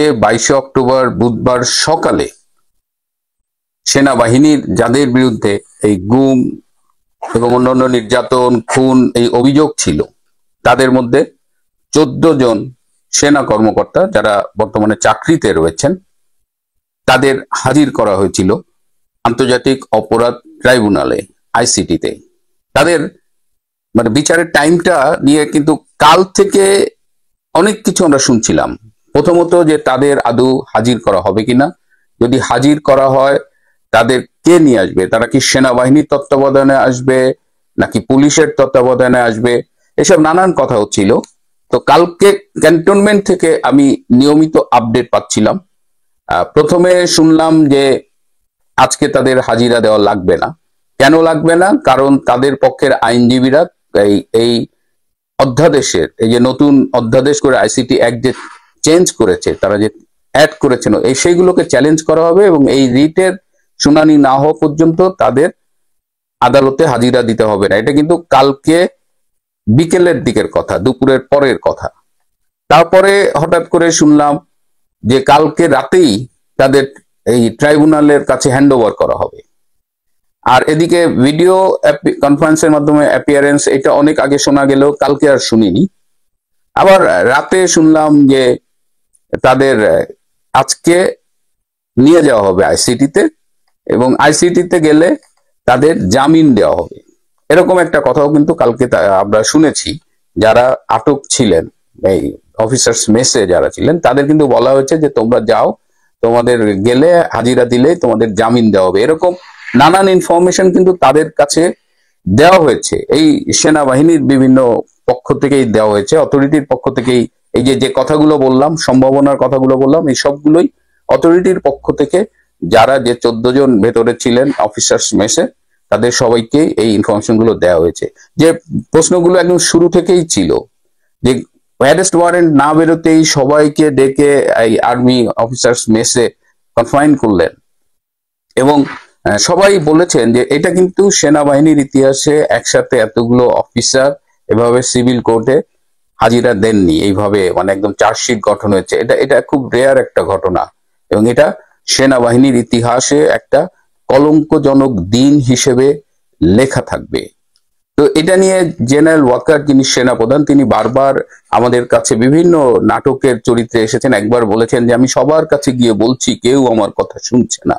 আজকে 22 অক্টোবর বুধবার সকালে সেনাবাহিনীর যাদের বিরুদ্ধে এই গুম এবং অন্যান্য নির্যাতন খুন এই অভিযোগ ছিল, তাদের মধ্যে 14 জন সেনা কর্মকর্তা যারা বর্তমানে চাকরিতে রয়েছেন তাদের হাজির করা হয়েছিল আন্তর্জাতিক অপরাধ ট্রাইব্যুনালে, আইসিটিতে। তাদের বিচারের টাইমটা নিয়ে কিন্তু কাল থেকে অনেক কিছু আমরা শুনছিলাম। প্রথমত যে তাদের আদৌ হাজির করা হবে কিনা, যদি হাজির করা হয় তাদের কে নিয়ে আসবে, তারা কি সেনাবাহিনীর তত্ত্বাবধানে আসবে নাকি পুলিশের তত্ত্বাবধানে আসবে, এসব নানান কথা হচ্ছিল। তো কালকে ক্যান্টনমেন্ট থেকে আমি নিয়মিত আপডেট পাচ্ছিলাম। প্রথমে শুনলাম যে আজকে তাদের হাজিরা দেওয়া লাগবে না। কেন লাগবে না? কারণ তাদের পক্ষের আইনজীবীরা এই অধ্যাদেশের, এই যে নতুন অধ্যাদেশ করে আইসিটি অ্যাক্ট যে চেঞ্জ করেছে, তারা যে অ্যাড করেছেন, এই সেইগুলোকে চ্যালেঞ্জ করা হবে এবং এই রিটের শুনানি না হওয়া পর্যন্ত তাদের আদালতে হাজিরা দিতে হবে না। এটা কিন্তু কালকে বিকেলের দিকের কথা, দুপুরের পরের কথা। তারপরে হঠাৎ করে শুনলাম যে কালকে রাতেই তাদের এই ট্রাইব্যুনালের কাছে হ্যান্ড ওভার করা হবে। আর এদিকে ভিডিও কনফারেন্সের মাধ্যমে অ্যাপিয়ারেন্স, এটা অনেক আগে শোনা গেলেও কালকে আর শুনিনি। আবার রাতে শুনলাম যে তাদের আজকে নিয়ে যাওয়া হবে আইসিটিতে এবং আইসিটিতে গেলে তাদের জামিন দেওয়া হবে, এরকম একটা কথাও কিন্তু কালকে আমরা শুনেছি। যারা আটক ছিলেন, এই অফিসার্স মেসে যারা ছিলেন, তাদের কিন্তু বলা হয়েছে যে তোমরা যাও, তোমাদের গেলে হাজিরা দিলে তোমাদের জামিন দেওয়া হবে। এরকম নানান ইনফরমেশন কিন্তু তাদের কাছে দেওয়া হয়েছে, এই সেনাবাহিনীর বিভিন্ন পক্ষ থেকেই দেওয়া হয়েছে, অথরিটির পক্ষ থেকেই। এই যে কথাগুলো বললাম, সম্ভাবনার কথাগুলো বললাম, এই সবগুলোই অথরিটির পক্ষ থেকে যারা যে 14 জন ভেতরে ছিলেন অফিসার্স মেসে, তাদের সবাইকে এই ইনফরমেশন গুলো দেওয়া হয়েছে। যে প্রশ্নগুলো একদম শুরু থেকেই ছিল যে অ্যারেস্ট ওয়ারেন্ট না বেরোতেই সবাইকে ডেকে এই আর্মি অফিসার্স মেসে কনফাইন করলেন এবং সবাই বলেছেন যে এটা কিন্তু সেনাবাহিনীর ইতিহাসে একসাথে এতগুলো অফিসার এভাবে সিভিল কোর্টে হাজিরা দেননি, এইভাবে একদম চার্জশিট গঠন হয়েছে। এটা খুব রেয়ার একটা ঘটনা এবং এটা সেনাবাহিনীর ইতিহাসে একটা কলঙ্কজনক দিন হিসেবে লেখা থাকবে। তো এটা নিয়ে জেনারেল ওয়াকার, যিনি সেনাপ্রধান, তিনি বারবার আমাদের কাছে বিভিন্ন নাটকের চরিত্রে এসেছেন। একবার বলেছেন যে আমি সবার কাছে গিয়ে বলছি, কেউ আমার কথা শুনছে না।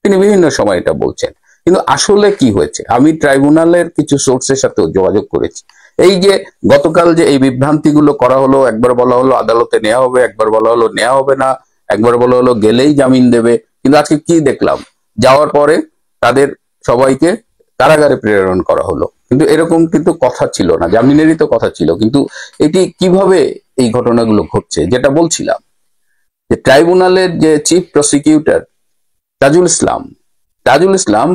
তিনি বিভিন্ন সময় এটা বলছেন, কিন্তু আসলে কি হয়েছে আমি ট্রাইব্যুনালের কিছু সোর্সের সাথে যোগাযোগ করেছি। এই যে গতকাল যে এই বিভ্রান্তিগুলো করা হলো, একবার বলা হলো আদালতে নেওয়া হবে, একবার বলা হলো নেওয়া হবে না, একবার বলা হলো গেলেই জামিন দেবে, কিন্তু আজকে কি দেখলাম, যাওয়ার পরে তাদের সবাইকে কারাগারে প্রেরণ করা হলো। কিন্তু এরকম কিন্তু কথা ছিল না, জামিনেরই তো কথা ছিল। কিন্তু এটি কিভাবে এই ঘটনাগুলো ঘটছে, যেটা বলছিলাম যে ট্রাইব্যুনালের যে চিফ প্রসিকিউটর তাজুল ইসলাম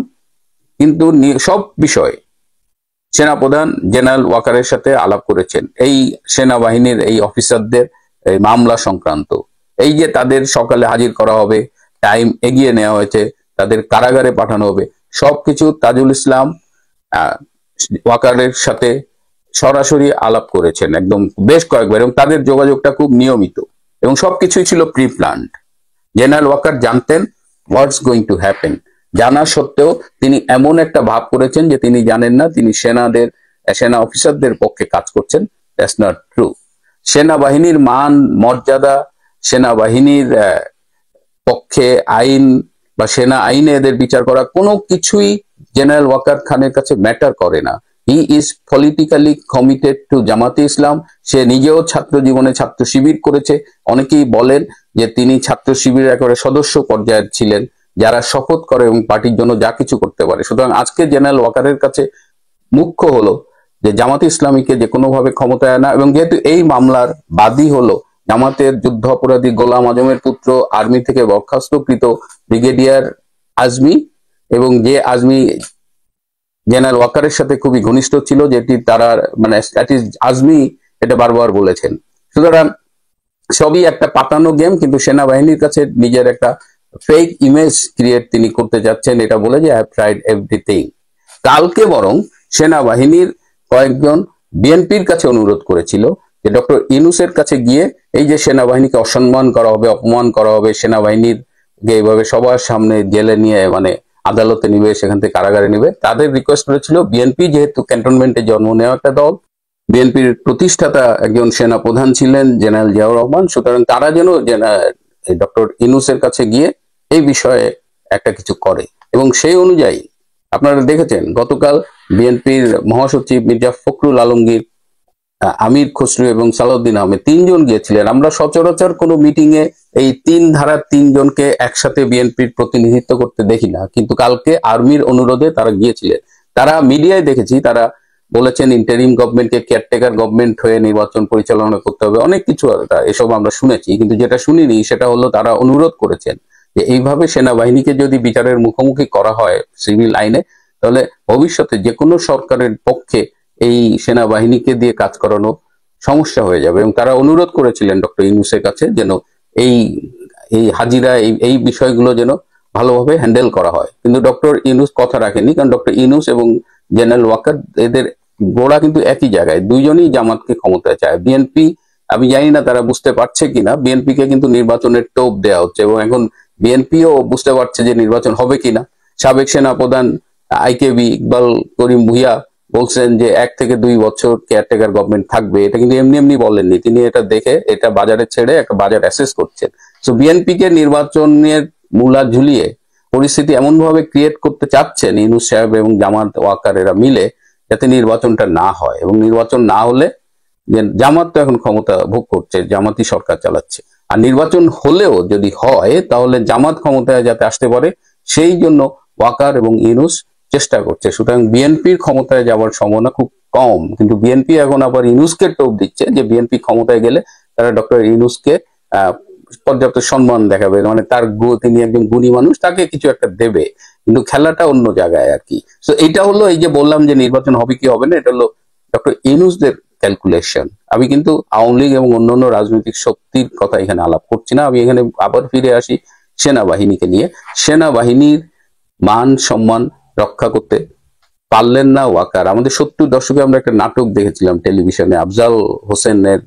কিন্তু সব বিষয়ে সেনাপ্রধান জেনারেল ওয়াকারের সাথে আলাপ করেছেন, এই সেনাবাহিনীর এই অফিসারদের এই মামলা সংক্রান্ত। এই যে তাদের সকালে হাজির করা হবে, টাইম এগিয়ে নেওয়া হয়েছে, তাদের কারাগারে পাঠানো হবে, সবকিছু তাজুল ইসলাম ওয়াকারের সাথে সরাসরি আলাপ করেছেন একদম বেশ কয়েকবার, এবং তাদের যোগাযোগটা খুব নিয়মিত এবং সবকিছুই ছিল প্রি প্ল্যান্ড। জেনারেল ওয়াকার জানতেন হোয়াটস গোয়িং টু হ্যাপেন, জানা সত্ত্বেও তিনি এমন একটা ভাব করেছেন যে তিনি জানেন না, তিনি সেনা অফিসারদের পক্ষে কাজ করছেন। That's not true. সেনাবাহিনীর মান মর্যাদা, সেনাবাহিনীর পক্ষে আইন বা সেনা আইনে এদের বিচার করা, কোনো কিছুই জেনারেল ওয়াকার খানের কাছে ম্যাটার করে না। He is politically committed two জামাতে ইসলাম। সে নিজেও ছাত্র জীবনে ছাত্র শিবির করেছে। অনেকেই বলেন যে তিনি ছাত্র শিবিরের একেবারে সদস্য পর্যায়ের ছিলেন, যারা শপথ করে এবং পার্টির জন্য যা কিছু করতে পারে। সুতরাং আজকে জেনারেল ওয়াকারের কাছে মুখ্য হলো যে জামাতে ইসলামীকে যে কোনো ভাবে ক্ষমতায় আনা, এবং যেহেতু এই মামলার বাদী হলো জামাতের যুদ্ধ অপরাধী গোলাম আজমের পুত্র, আর্মি থেকে বরখাস্তকৃত ব্রিগেডিয়ার আজমি, এবং যে আজমি জেনারেল ওয়াকারের সাথে খুবই ঘনিষ্ঠ ছিল, যেটি তারা আজমি এটা বারবার বলেছেন। সুতরাং সবই একটা পাতানো গেম, কিন্তু সেনাবাহিনীর কাছে নিজের একটা ফেক ইমেজ ক্রিয়েট তিনি করতে যাচ্ছেন, এটা বলে যে আই হ্যাভ ট্রাইড এভরিথিং। কালকে বরং সেনাবাহিনীর কয়েকজন বিএনপির কাছে অনুরোধ করেছিল যে ডক্টর ইউনূসের কাছে গিয়ে এই যে সেনাবাহিনীকে অসম্মান করা হবে, অপমান করা হবে, সেনাবাহিনীর এইভাবে সবার সামনে জেলে নিয়ে মানে আদালতে নিবে, সেখান থেকে কারাগারে নিবে, তাদের রিকোয়েস্ট করেছিল বিএনপি, যেহেতু ক্যান্টনমেন্টে জন্ম নেওয়া একটা দল, বিএনপির প্রতিষ্ঠাতা একজন সেনা প্রধান ছিলেন জেনারেল জিয়াউর রহমান, সুতরাং তারা যেন ডক্টর ইউনূসের কাছে গিয়ে এই বিষয়ে একটা কিছু করে। এবং সেই অনুযায়ী আপনারা দেখেছেন গতকাল বিএনপির মহাসচিব মির্জা ফখরুল আলমগীর, আমির খসরু এবং সালাউদ্দিন আহমেদ তিনজন গিয়েছিলেন। আমরা সচরাচর কোনো মিটিং এ এই তিন ধারার তিনজনকে একসাথে বিএনপির প্রতিনিধিত্ব করতে দেখি না, কিন্তু কালকে আর্মির অনুরোধে তারা গিয়েছিলেন। তারা মিডিয়ায় দেখেছি তারা বলেছেন ইন্টারিম গভর্নমেন্টকে কেয়ারটেকার গভর্নমেন্ট হয়ে নির্বাচন পরিচালনা করতে হবে, অনেক কিছু এসব আমরা শুনেছি, কিন্তু যেটা শুনিনি সেটা হলো তারা অনুরোধ করেছেন যে এইভাবে সেনাবাহিনীকে যদি বিচারের মুখোমুখি করা হয় সিভিল আইনে, তাহলে ভবিষ্যতে যে কোনো সরকারের পক্ষে এই সেনাবাহিনীকে দিয়ে কাজ করানো সমস্যা হয়ে যাবে। এবং তারা অনুরোধ করেছিলেন ডক্টর ইউনূসের কাছে যেন এই এই হাজিরা এই বিষয়গুলো যেন ভালোভাবে হ্যান্ডেল করা হয়। কিন্তু ডক্টর ইউনূস কথা রাখেনি, কারণ ডক্টর ইউনূস এবং জেনারেল ওয়াকার এদের গোড়া কিন্তু একই জায়গায়, দুইজনই জামাতকে ক্ষমতায় চায়। বিএনপি, আমি জানি না তারা বুঝতে পারছে কিনা, বিএনপি কে কিন্তু নির্বাচনের টোপ দেওয়া হচ্ছে এবং এখন বিএনপিও বুঝতে পারছে যে নির্বাচন হবে কিনা। সাবেক সেনা প্রধান আইকেবি ইকবাল করিম ভুইয়া বলছেন যে 1 থেকে 2 বছর কেয়ারটেকার গভর্নমেন্ট থাকবে, এটা কিন্তু এমনি এমনি বলেননি, তিনি এটা দেখে এটা বাজারে ছেড়ে একটা বাজার অ্যাসেস করছেন। সো বিএনপি কে নির্বাচনের মূলা ঝুলিয়ে পরিস্থিতি এমন ভাবে ক্রিয়েট করতে চাচ্ছেন ইউনূস সাহেব এবং জামাত ওয়াকার এরা মিলে, যাতে নির্বাচনটা না হয়। এবং নির্বাচন না হলে, জামাত তো এখন ক্ষমতা ভোগ করছে, জামাতই সরকার চালাচ্ছে, আর নির্বাচন হলেও যদি হয় তাহলে জামাত ক্ষমতায় যাতে আসতে পারে সেই জন্য ওয়াকার এবং ইউনূস চেষ্টা করছে। সুতরাং বিএনপির ক্ষমতায় যাওয়ার সম্ভাবনা খুব কম, কিন্তু বিএনপি এখন আবার ইউনূসকে টোপ দিচ্ছে যে বিএনপি ক্ষমতায় গেলে তারা ডক্টর ইউনূসকে পর্যাপ্ত সম্মান দেখাবে, মানে তার তিনি একজন গুণী মানুষ, তাকে কিছু একটা দেবে, কিন্তু খেলাটা অন্য জায়গায় আর কি। তো এইটা হলো, এই যে বললাম যে নির্বাচন হবে কি হবে না, এটা হলো ডক্টর ইউনূসদের ক্যালকুলেশন। আমি কিন্তু আওয়ামী লীগ এবং অন্যান্য রাজনৈতিক শক্তির কথা এখানে আলাপ করছি না। আমি এখানে আবার ফিরে আসি সেনাবাহিনীকে নিয়ে। সেনাবাহিনীর মান সম্মান রক্ষা করতে পারলেন না ওয়াকার। আমাদের 70 দশকে আমরা একটা নাটক দেখেছিলাম টেলিভিশনে, আফজাল হোসেনের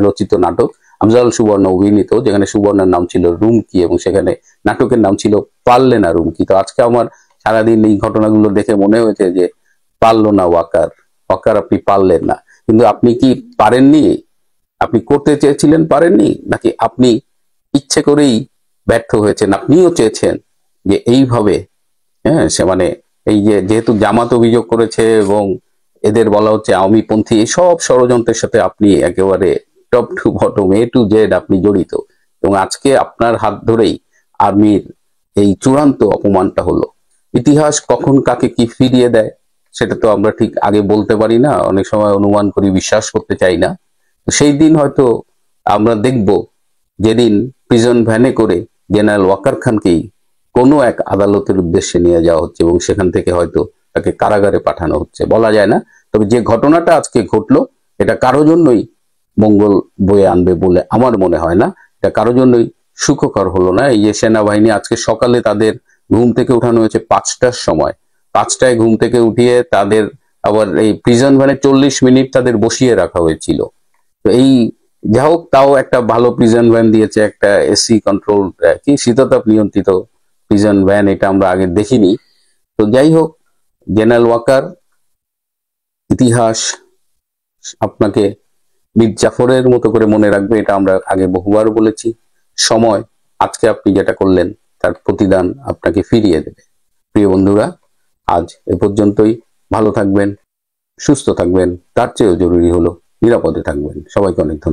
রচিত নাটক, আফজাল সুবর্ণ অভিনীত, যেখানে সুবর্ণের নাম ছিল রুমকি এবং সেখানে নাটকের নাম ছিল পারলে না রুমকি। তো আজকে আমার সারাদিন এই ঘটনাগুলো দেখে মনে হয়েছে যে পারলো না ওয়াকার, ওয়াকার আপনি পারলেন না। কিন্তু আপনি কি পারেননি? আপনি করতে চেয়েছিলেন পারেননি, নাকি আপনি ইচ্ছে করেই ব্যর্থ হয়েছেন? আপনিও চেয়েছেন যে এইভাবে, হ্যাঁ, সে মানে এই যে যেহেতু জামাত অভিযোগ করেছে এবং এদের বলা হচ্ছে আওয়ামী পন্থী, সব ষড়যন্ত্রের সাথে আপনি একেবারে top to bottom A to Z আপনি জড়িত, এবং আজকে আপনার হাত ধরেই আর্মির এই চূড়ান্ত অপমানটা হলো। ইতিহাস কখন কাকে কি ফিরিয়ে দেয় সেটা তো আমরা ঠিক আগে বলতে পারি না, অনেক সময় অনুমান করি, বিশ্বাস করতে চাই না। তো সেই দিন হয়তো আমরা দেখব যেদিন প্রিজন ভ্যানে করে জেনারেল ওয়াকার খানকেই কোনো এক আদালতের উদ্দেশ্যে নিয়ে যাওয়া হচ্ছে এবং সেখান থেকে হয়তো তাকে কারাগারে পাঠানো হচ্ছে, বলা যায় না। তবে যে ঘটনাটা আজকে ঘটলো এটা কারো জন্যই মঙ্গল বয়ে আনবে বলে আমার মনে হয় না, এটা কারো জন্যই সুখকর হলো না। এই যে সেনাবাহিনী আজকে সকালে তাদের ঘুম থেকে উঠানো হয়েছে 5টার সময়, 5টায় ঘুম থেকে উঠিয়ে তাদের আবার এই প্রিজন ভ্যানে 40 মিনিট তাদের বসিয়ে রাখা হয়েছিল। তো এই যা হোক, তাও একটা ভালো প্রিজন ভ্যান দিয়েছে, একটা এসি কন্ট্রোল কি শীততাপ নিয়ন্ত্রিত প্রিজন ভ্যান, এটা আমরা আগে দেখিনি। তো যাই হোক, জেনারেল ওয়াকার, ইতিহাস আপনাকে মীর জাফরের মতো করে মনে রাখবে, এটা আমরা আগে বহুবার বলেছি। সময় আজকে আপনি যেটা করলেন তার প্রতিদান আপনাকে ফিরিয়ে দেবে। প্রিয় বন্ধুরা, আজ এ পর্যন্তই। ভালো থাকবেন, সুস্থ থাকবেন, তার চেয়েও জরুরি হলো নিরাপদে থাকবেন। সবাইকে অনেক ধন্যবাদ।